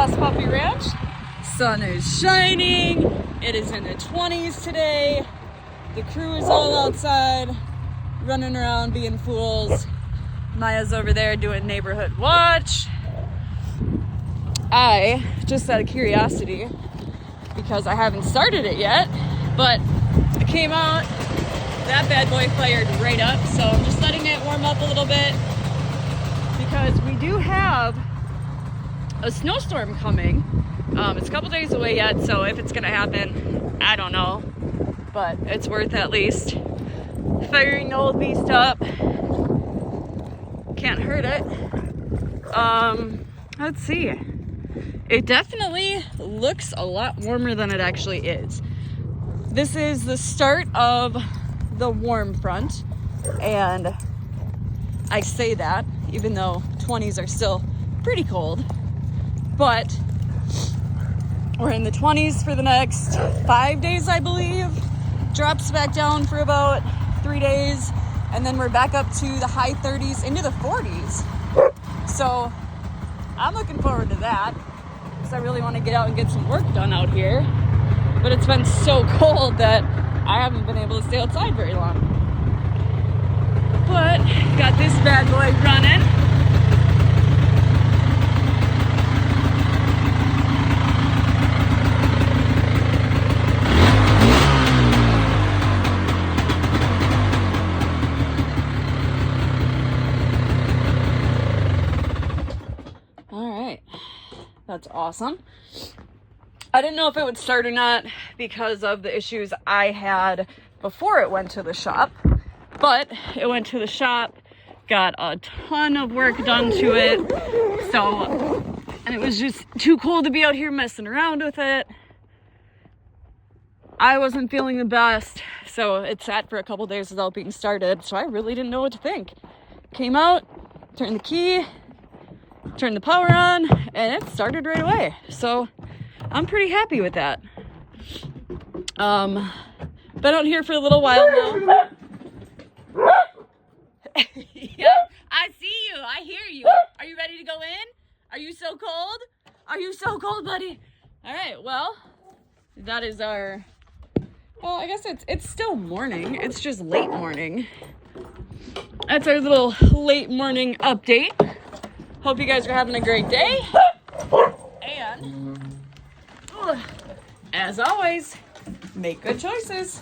Lost Puppy Ranch. Sun is shining. It is in the 20s today. The crew is all outside, running around being fools. Maya's over there doing neighborhood watch. I, just out of curiosity, because I haven't started it yet, but it came out, that bad boy fired right up, so I'm just letting it warm up a little bit because we do have a snowstorm coming. It's a couple days away yet, so if it's gonna happen, I don't know, but it's worth at least firing the old beast up. Can't hurt it. Let's see. It definitely looks a lot warmer than it actually is. This is the start of the warm front, and I say that even though 20s are still pretty cold, but we're in the 20s for the next 5 days, I believe. Drops back down for about 3 days, and then we're back up to the high 30s into the 40s. So I'm looking forward to that because I really want to get out and get some work done out here. But it's been so cold that I haven't been able to stay outside very long. But got this bad boy running. That's awesome. I didn't know if it would start or not because of the issues I had before it went to the shop, but it went to the shop, got a ton of work done to it, and it was just too cold to be out here messing around with it. I wasn't feeling the best, so it sat for a couple days without being started, so I really didn't know what to think. Came out, turned the key, turned the power on, and it started right away. So I'm pretty happy with that. Been out here for a little while now. Yep, I see you. I hear you. Are you ready to go in? Are you so cold? Are you so cold, buddy? All right, well, that is our, well, I guess it's still morning. It's just late morning. That's our little late morning update. Hope you guys are having a great day. And, as always, make good choices.